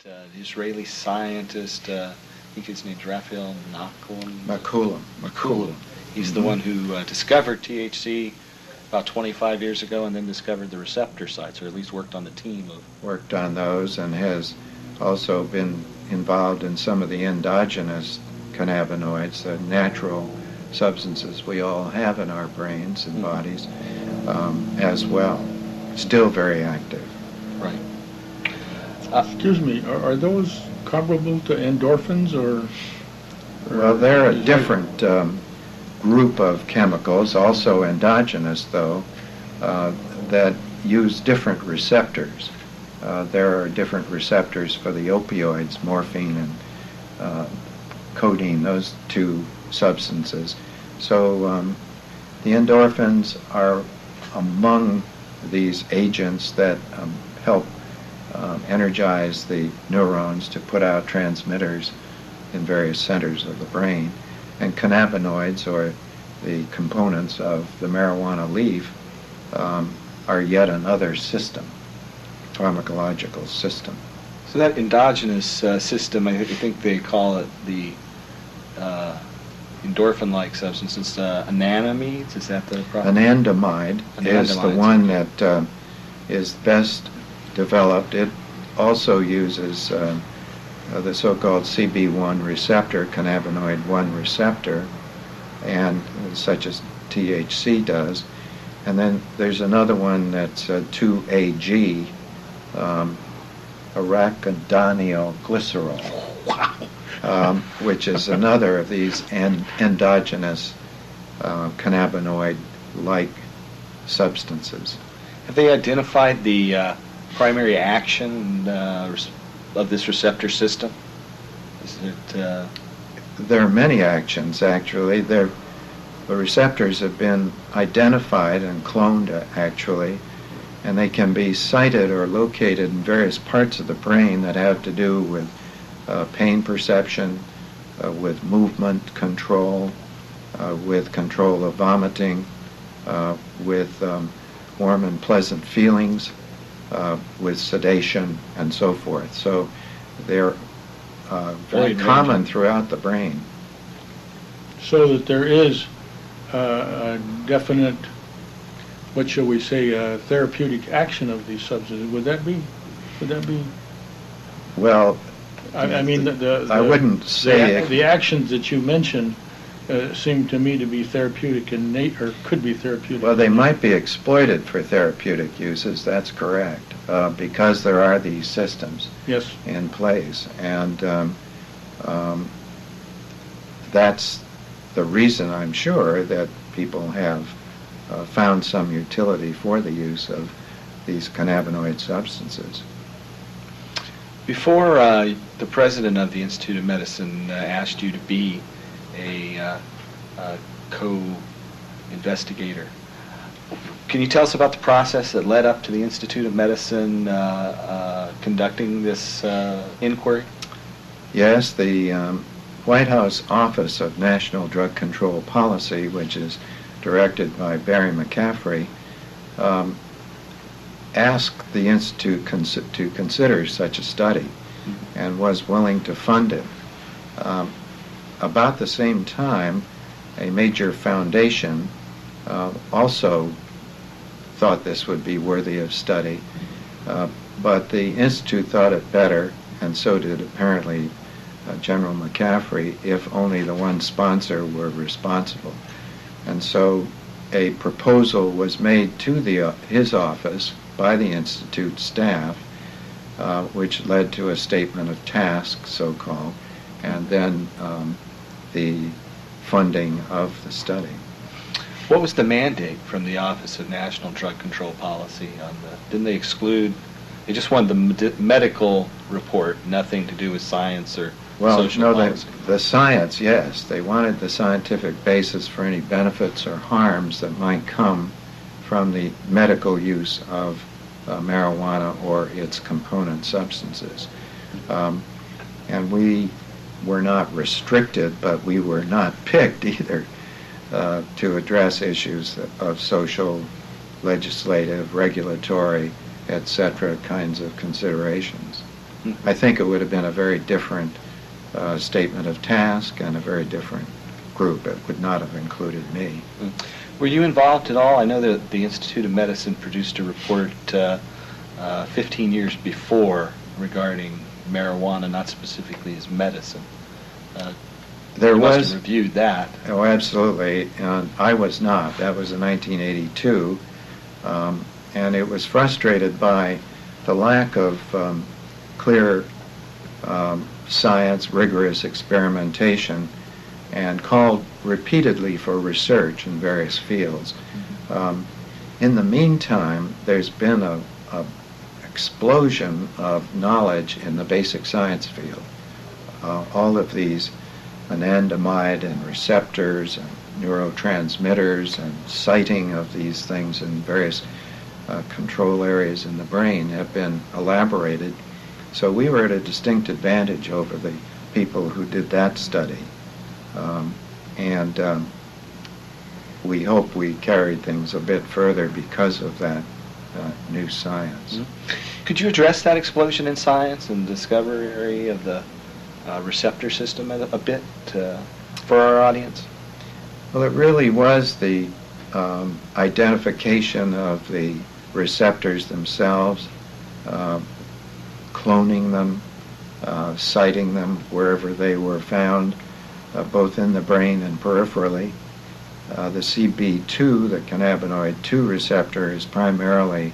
the Israeli scientist, I think his name's Raphael McCollum. He's the one who discovered THC about 25 years ago and then discovered the receptor sites, or at least worked on the team of... Worked on those and has also been involved in some of the endogenous cannabinoids, the natural substances we all have in our brains and bodies as well. Still very active. Right. Excuse me, are those comparable to endorphins or well, they're a different group of chemicals, also endogenous though, that use different receptors. There are different receptors for the opioids, morphine and codeine, those two substances. So the endorphins are among these agents that help energize the neurons to put out transmitters in various centers of the brain. And cannabinoids, or the components of the marijuana leaf, are yet another system, pharmacological system. So that endogenous system, I think they call it the endorphin-like substances, anandamides, is that the problem? Anandamide is the one that is best developed. It also uses the so-called CB1 receptor, cannabinoid 1 receptor, and such as THC does. And then there's another one that's 2AG, arachidonylglycerol, which is another of these endogenous cannabinoid-like substances. Have they identified the primary action of this receptor system? Is it? There are many actions, actually. The receptors have been identified and cloned, actually, and they can be sited or located in various parts of the brain that have to do with pain perception, with movement control, with control of vomiting, with warm and pleasant feelings, with sedation, and so forth. So they're very common throughout the brain. So that there is a definite, what shall we say, therapeutic action of these substances. Would that be? Well, I mean, I wouldn't say the actions that you mentioned seem to me to be therapeutic in nature, or could be therapeutic. Well, they might be exploited for therapeutic uses. That's correct, because there are these systems in place, and that's the reason, I'm sure, that people have found some utility for the use of these cannabinoid substances. Before the president of the Institute of Medicine asked you to be a co-investigator, can you tell us about the process that led up to the Institute of Medicine conducting this inquiry? Yes, the White House Office of National Drug Control Policy, which is directed by Barry McCaffrey, asked the Institute to consider such a study and was willing to fund it. About the same time, a major foundation also thought this would be worthy of study, but the Institute thought it better, and so did apparently General McCaffrey, if only the one sponsor were responsible. And so a proposal was made to his office by the Institute staff, which led to a statement of task, so-called, and then the funding of the study. What was the mandate from the Office of National Drug Control Policy on didn't they exclude, they just wanted the medical report, nothing to do with science or social policy? The science, yes. They wanted the scientific basis for any benefits or harms that might come from the medical use of marijuana or its component substances. And we were not restricted, but we were not picked either to address issues of social, legislative, regulatory, etc. kinds of considerations. I think it would have been a very different statement of task and a very different group. It would not have included me. Were you involved at all? I know that the Institute of Medicine produced a report 15 years before regarding marijuana, not specifically as medicine. You must have reviewed that. Oh, absolutely. And I was not. That was in 1982. And it was frustrated by the lack of clear science, rigorous experimentation, and called repeatedly for research in various fields. In the meantime, there's been a explosion of knowledge in the basic science field. All of these anandamide and receptors and neurotransmitters and sighting of these things in various control areas in the brain have been elaborated. So we were at a distinct advantage over the people who did that study. And we hope we carried things a bit further because of that new science. Could you address that explosion in science and discovery of the receptor system a bit for our audience? Well, it really was the identification of the receptors themselves, cloning them, sighting them wherever they were found, both in the brain and peripherally. The CB2, the cannabinoid 2 receptor, is primarily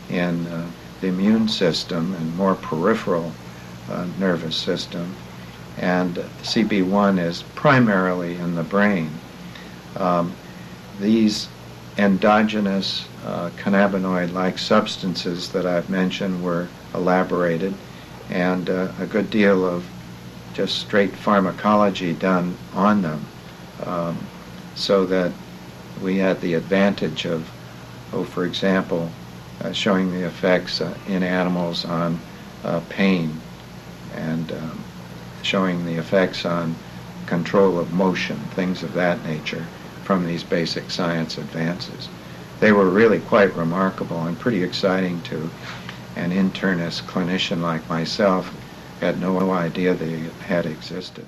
in the immune system and more peripheral nervous system, and CB1 is primarily in the brain. These endogenous cannabinoid-like substances that I've mentioned were elaborated, and a good deal of just straight pharmacology done on them, so that we had the advantage of, for example, showing the effects in animals on pain, and showing the effects on control of motion, things of that nature, from these basic science advances. They were really quite remarkable and pretty exciting to an internist clinician like myself. Had no idea they had existed.